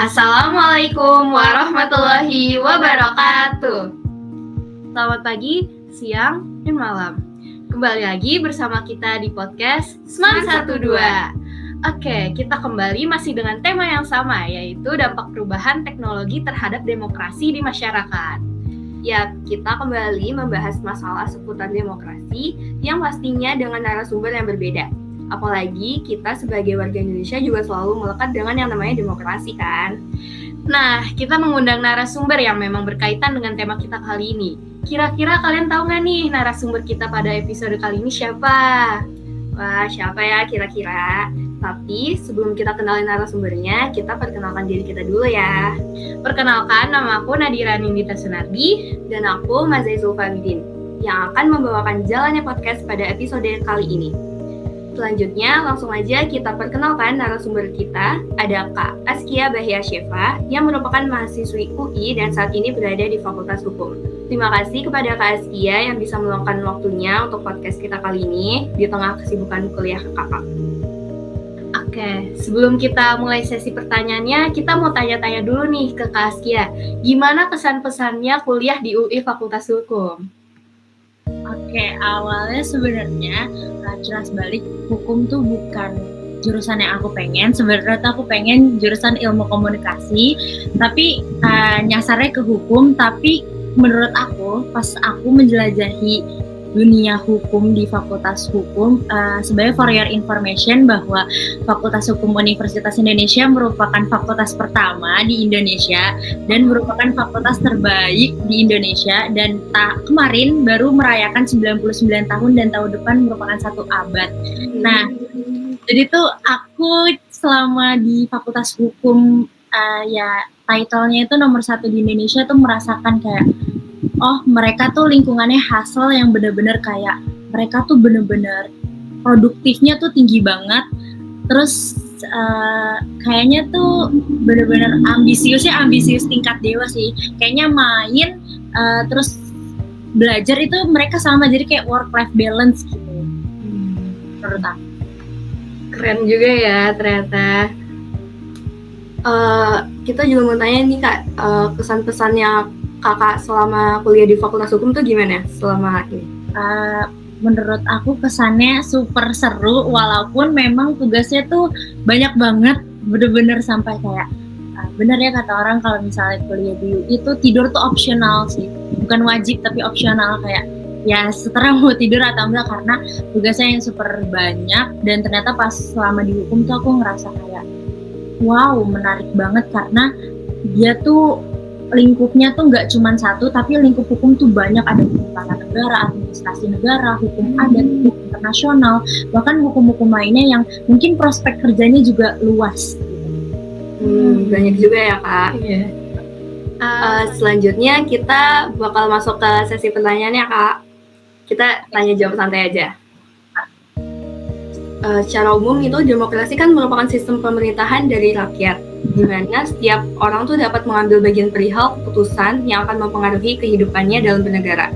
Assalamualaikum warahmatullahi wabarakatuh. Selamat pagi, siang, dan malam. Kembali lagi bersama kita di podcast Smart 12. Oke, kita kembali masih dengan tema yang sama, yaitu dampak perubahan teknologi terhadap demokrasi di masyarakat. Ya, kita kembali membahas masalah seputar demokrasi yang pastinya dengan narasumber yang berbeda. Apalagi kita sebagai warga Indonesia juga selalu melekat dengan yang namanya demokrasi kan. Nah, kita mengundang narasumber yang memang berkaitan dengan tema kita kali ini. Kira-kira kalian tahu nggak nih narasumber kita pada episode kali ini siapa? Wah, siapa ya kira-kira? Tapi sebelum kita kenalin narasumbernya, kita perkenalkan diri kita dulu ya. Perkenalkan, nama aku Nadira Nindita Sunardi dan aku Mazai Zulfabidin yang akan membawakan jalannya podcast pada episode kali ini. Selanjutnya, langsung aja kita perkenalkan narasumber kita. Ada Kak Askia Bahia Syefa yang merupakan mahasiswi UI dan saat ini berada di Fakultas Hukum. Terima kasih kepada Kak Askia yang bisa meluangkan waktunya untuk podcast kita kali ini di tengah kesibukan kuliah Kakak. Oke, sebelum kita mulai sesi pertanyaannya, kita mau tanya-tanya dulu nih ke Kak Askia. Gimana kesan-pesannya kuliah di UI Fakultas Hukum? Oke, awalnya sebenarnya jelas balik hukum tuh bukan jurusan yang aku pengen. Sebenarnya aku pengen jurusan ilmu komunikasi, tapi nyasarnya ke hukum. Tapi menurut aku, pas aku menjelajahi dunia hukum di Fakultas Hukum, sebagai for your information bahwa Fakultas Hukum Universitas Indonesia merupakan fakultas pertama di Indonesia dan merupakan fakultas terbaik di Indonesia, dan kemarin baru merayakan 99 tahun dan tahun depan merupakan 1 abad. Nah, jadi tuh aku selama di Fakultas Hukum ya title-nya itu nomor 1 di Indonesia tuh merasakan kayak mereka tuh lingkungannya hustle yang bener-bener kayak mereka tuh bener-bener produktifnya tuh tinggi banget. Terus kayaknya tuh bener-bener ambisius tingkat dewa sih. Kayaknya main terus belajar itu mereka sama, jadi kayak work-life balance gitu. Menurut aku. Keren juga ya ternyata. Kita juga mau tanya nih Kak, kesan-pesannya Kakak selama kuliah di Fakultas Hukum tuh gimana selama ini? Menurut aku kesannya super seru, walaupun memang tugasnya tuh banyak banget, bener-bener sampai kayak bener ya kata orang kalau misalnya kuliah di UI itu tidur tuh opsional sih, bukan wajib tapi opsional, kayak ya setelah mau tidur atau enggak karena tugasnya yang super banyak. Dan ternyata pas selama di hukum tuh aku ngerasa kayak wow, menarik banget karena dia tuh lingkupnya tuh nggak cuma satu, tapi lingkup hukum tuh banyak, ada hukum tata negara, administrasi negara, hukum adat, hukum internasional, bahkan hukum-hukum lainnya yang mungkin prospek kerjanya juga luas. Banyak juga ya Kak. Iya. Selanjutnya kita bakal masuk ke sesi pertanyaannya Kak. Kita tanya jawab santai aja. Secara umum itu demokrasi kan merupakan sistem pemerintahan dari rakyat, di mana setiap orang tuh dapat mengambil bagian perihal keputusan yang akan mempengaruhi kehidupannya dalam bernegara.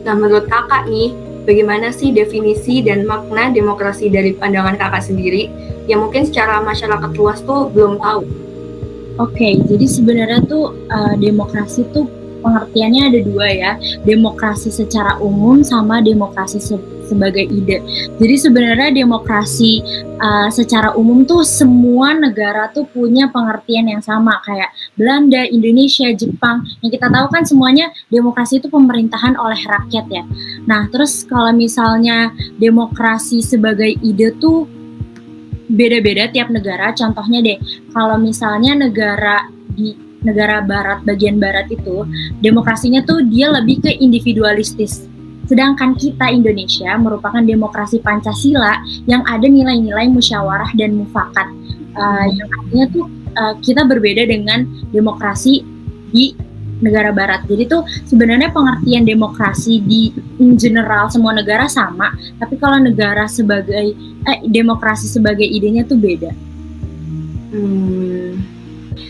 Nah, menurut Kakak nih, bagaimana sih definisi dan makna demokrasi dari pandangan Kakak sendiri yang mungkin secara masyarakat luas tuh belum tahu? Oke, jadi sebenarnya tuh demokrasi tuh pengertiannya ada 2 ya, demokrasi secara umum sama demokrasi sebagai ide. Jadi sebenarnya demokrasi secara umum tuh semua negara tuh punya pengertian yang sama, kayak Belanda, Indonesia, Jepang. Yang kita tahu kan semuanya demokrasi itu pemerintahan oleh rakyat ya. Nah, terus kalau misalnya demokrasi sebagai ide tuh beda-beda tiap negara. Contohnya deh, kalau misalnya negara barat, bagian barat itu demokrasinya tuh dia lebih ke individualistis. Sedangkan kita Indonesia merupakan demokrasi Pancasila yang ada nilai-nilai musyawarah dan mufakat. Yang artinya tuh kita berbeda dengan demokrasi di negara barat. Jadi tuh sebenarnya pengertian demokrasi di in general semua negara sama, tapi kalau negara sebagai demokrasi sebagai idenya tuh beda.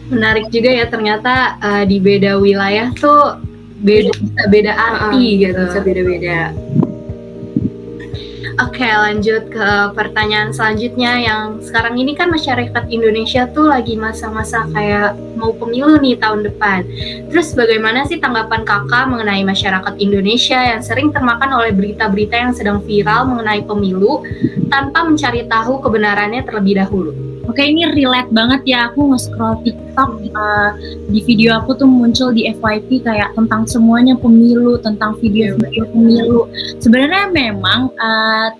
Menarik juga ya ternyata di beda wilayah tuh bisa beda arti gitu. Bisa beda-beda. Oke, lanjut ke pertanyaan selanjutnya yang sekarang ini kan masyarakat Indonesia tuh lagi masa-masa kayak mau pemilu nih tahun depan. Terus bagaimana sih tanggapan kakak mengenai masyarakat Indonesia yang sering termakan oleh berita-berita yang sedang viral mengenai pemilu tanpa mencari tahu kebenarannya terlebih dahulu? Oke, ini relate banget ya. Aku nge-scroll TikTok, di video aku tuh muncul di FYP kayak tentang semuanya pemilu, tentang video-video pemilu. Sebenarnya memang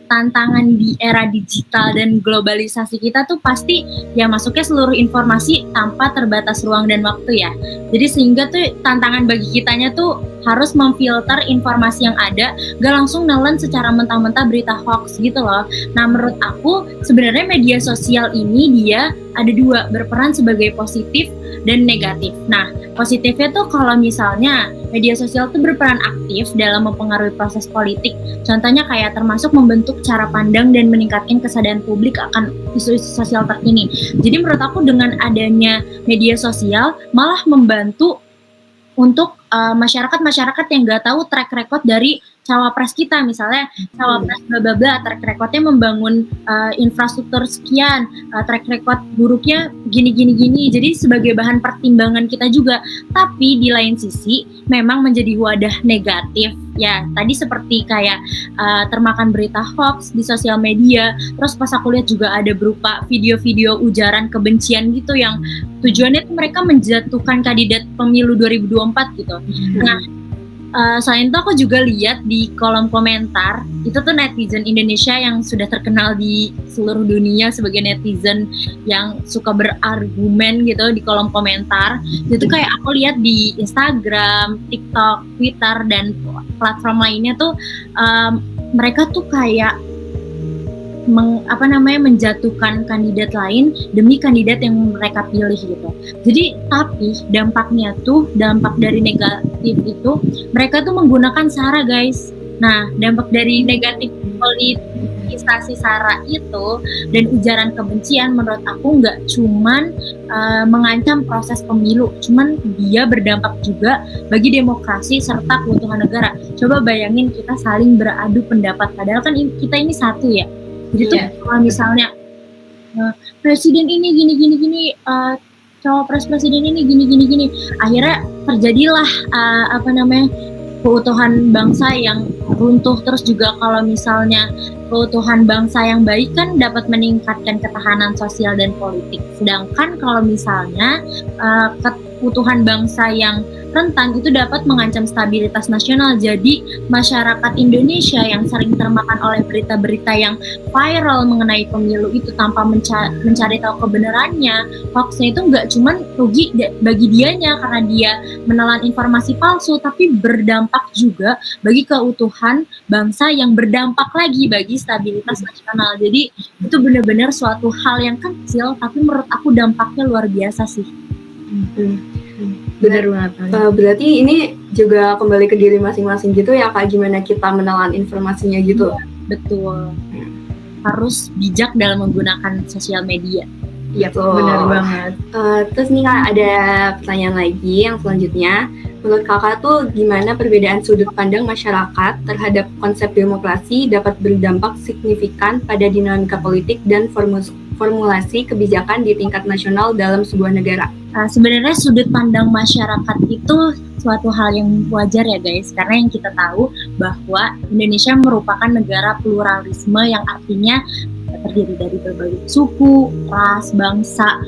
tantangan di era digital dan globalisasi kita tuh pasti ya masuknya seluruh informasi tanpa terbatas ruang dan waktu ya. Jadi sehingga tuh tantangan bagi kitanya tuh harus memfilter informasi yang ada, gak langsung nelen secara mentah-mentah berita hoax gitu loh. Nah, menurut aku sebenarnya media sosial ini dia ada dua, berperan sebagai positif dan negatif. Nah, positifnya tuh kalau misalnya media sosial tuh berperan aktif dalam mempengaruhi proses politik. Contohnya kayak termasuk membentuk cara pandang dan meningkatkan kesadaran publik akan isu-isu sosial terkini. Jadi menurut aku dengan adanya media sosial malah membantu untuk masyarakat-masyarakat yang nggak tahu track record dari cawapres kita, misalnya cawapres bla bla bla, track recordnya membangun infrastruktur sekian, track record buruknya gini. Jadi sebagai bahan pertimbangan kita juga. Tapi di lain sisi memang menjadi wadah negatif. Ya, tadi seperti kayak termakan berita hoax di sosial media. Terus pas aku lihat juga ada berupa video-video ujaran kebencian gitu yang tujuannya tuh mereka menjatuhkan kandidat pemilu 2024 gitu. Nah, selain itu aku juga lihat di kolom komentar itu tuh netizen Indonesia yang sudah terkenal di seluruh dunia sebagai netizen yang suka berargumen gitu di kolom komentar. Itu kayak aku lihat di Instagram, TikTok, Twitter dan platform lainnya tuh mereka tuh kayak menjatuhkan kandidat lain demi kandidat yang mereka pilih gitu. Jadi tapi dampak dari negatif itu mereka tuh menggunakan SARA guys. Nah, dampak dari negatif politisasi SARA itu dan ujaran kebencian menurut aku nggak cuman mengancam proses pemilu, cuman dia berdampak juga bagi demokrasi serta keutuhan negara. Coba bayangin kita saling beradu pendapat, padahal kan kita ini satu ya. Jadi tuh kalau misalnya presiden ini gini, cawapres presiden ini gini, akhirnya terjadilah keutuhan bangsa yang runtuh. Terus juga kalau misalnya keutuhan bangsa yang baik kan dapat meningkatkan ketahanan sosial dan politik. Sedangkan kalau misalnya keutuhan bangsa yang rentan itu dapat mengancam stabilitas nasional. Jadi masyarakat Indonesia yang sering termakan oleh berita-berita yang viral mengenai pemilu itu tanpa mencari tahu kebenarannya, hoaxnya itu nggak cuman rugi bagi dianya karena dia menelan informasi palsu, tapi berdampak juga bagi keutuhan bangsa yang berdampak lagi bagi stabilitas nasional. Jadi itu benar-benar suatu hal yang kecil tapi menurut aku dampaknya luar biasa sih. Benar banget. Berarti ini juga kembali ke diri masing-masing gitu ya Kak, gimana kita menelan informasinya gitu. Betul. Harus bijak dalam menggunakan sosial media. Iya, benar banget. Terus nih Kak, ada pertanyaan lagi yang selanjutnya. Menurut Kakak tuh gimana perbedaan sudut pandang masyarakat terhadap konsep demokrasi dapat berdampak signifikan pada dinamika politik dan formulasi kebijakan di tingkat nasional dalam sebuah negara? Sebenarnya sudut pandang masyarakat itu suatu hal yang wajar ya guys, karena yang kita tahu bahwa Indonesia merupakan negara pluralisme yang artinya terdiri dari berbagai suku, ras, bangsa,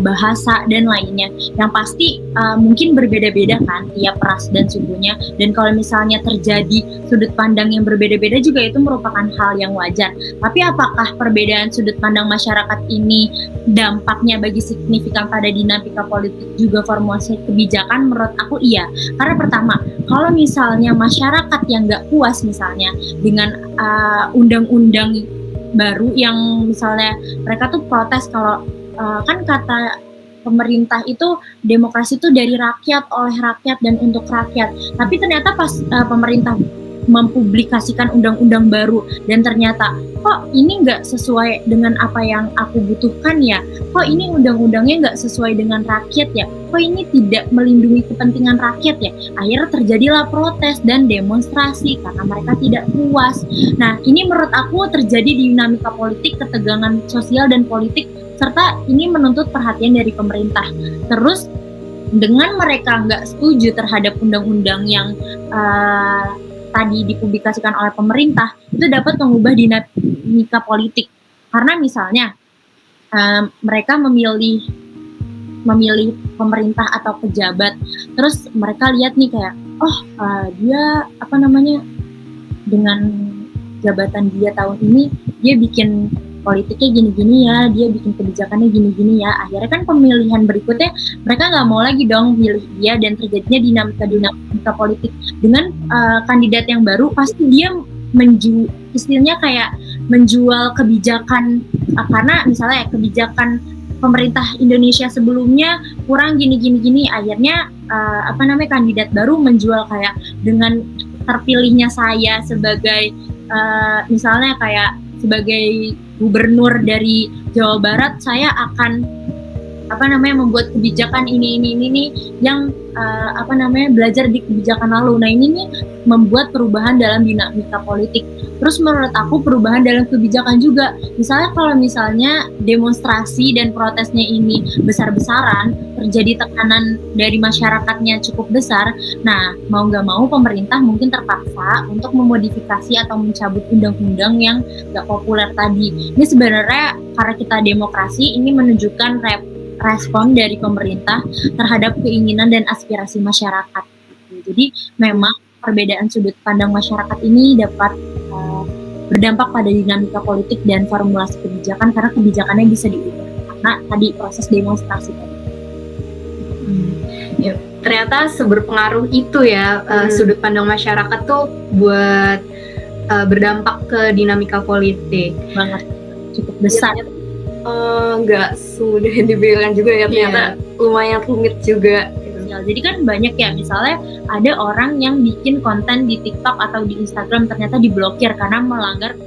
bahasa, dan lainnya. Yang pasti mungkin berbeda-beda kan tiap ras dan sukunya. Dan kalau misalnya terjadi sudut pandang yang berbeda-beda juga itu merupakan hal yang wajar. Tapi apakah perbedaan sudut pandang masyarakat ini dampaknya bagi signifikan pada dinamika politik juga formulasi kebijakan? Menurut aku iya. Karena pertama, kalau misalnya masyarakat yang nggak puas misalnya dengan undang-undang baru yang misalnya mereka tuh protes kalau kan kata pemerintah itu demokrasi itu dari rakyat, oleh rakyat, dan untuk rakyat. Tapi ternyata pas pemerintah mempublikasikan undang-undang baru dan ternyata kok ini nggak sesuai dengan apa yang aku butuhkan ya, kok ini undang-undangnya nggak sesuai dengan rakyat ya, kok ini tidak melindungi kepentingan rakyat ya, akhirnya terjadilah protes dan demonstrasi karena mereka tidak puas. Nah, ini menurut aku terjadi dinamika politik, ketegangan sosial dan politik, serta ini menuntut perhatian dari pemerintah. Terus dengan mereka nggak setuju terhadap undang-undang yang tadi dipublikasikan oleh pemerintah, itu dapat mengubah dinamika politik. Karena misalnya mereka memilih pemerintah atau pejabat, terus mereka lihat nih kayak, dia dengan jabatan dia tahun ini, dia bikin politiknya gini-gini ya, dia bikin kebijakannya gini-gini ya. Akhirnya kan pemilihan berikutnya mereka nggak mau lagi dong pilih dia, dan terjadinya dinamika politik. Dengan kandidat yang baru pasti dia istilahnya kayak menjual kebijakan, karena misalnya kebijakan pemerintah Indonesia sebelumnya kurang gini-gini, akhirnya kandidat baru menjual kayak dengan terpilihnya saya sebagai misalnya kayak sebagai gubernur dari Jawa Barat, saya akan membuat kebijakan ini yang belajar di kebijakan lalu. Nah, ini nih membuat perubahan dalam dinamika politik. Terus menurut aku perubahan dalam kebijakan juga. Misalnya kalau demonstrasi dan protesnya ini besar-besaran, terjadi tekanan dari masyarakatnya cukup besar. Nah, mau nggak mau pemerintah mungkin terpaksa untuk memodifikasi atau mencabut undang-undang yang nggak populer tadi. Ini sebenarnya karena kita demokrasi, ini menunjukkan respon dari pemerintah terhadap keinginan dan aspirasi masyarakat. Jadi memang perbedaan sudut pandang masyarakat ini dapat berdampak pada dinamika politik dan formulasi kebijakan, karena kebijakannya bisa diubah karena tadi proses demonstrasi tadi. Ya, ternyata seberpengaruh itu ya sudut pandang masyarakat tuh buat berdampak ke dinamika politik. Banget, cukup besar. Nggak semudah yang dibilang juga ya, ternyata lumayan rumit juga. Jadi kan banyak ya, misalnya ada orang yang bikin konten di TikTok atau di Instagram ternyata diblokir karena melanggar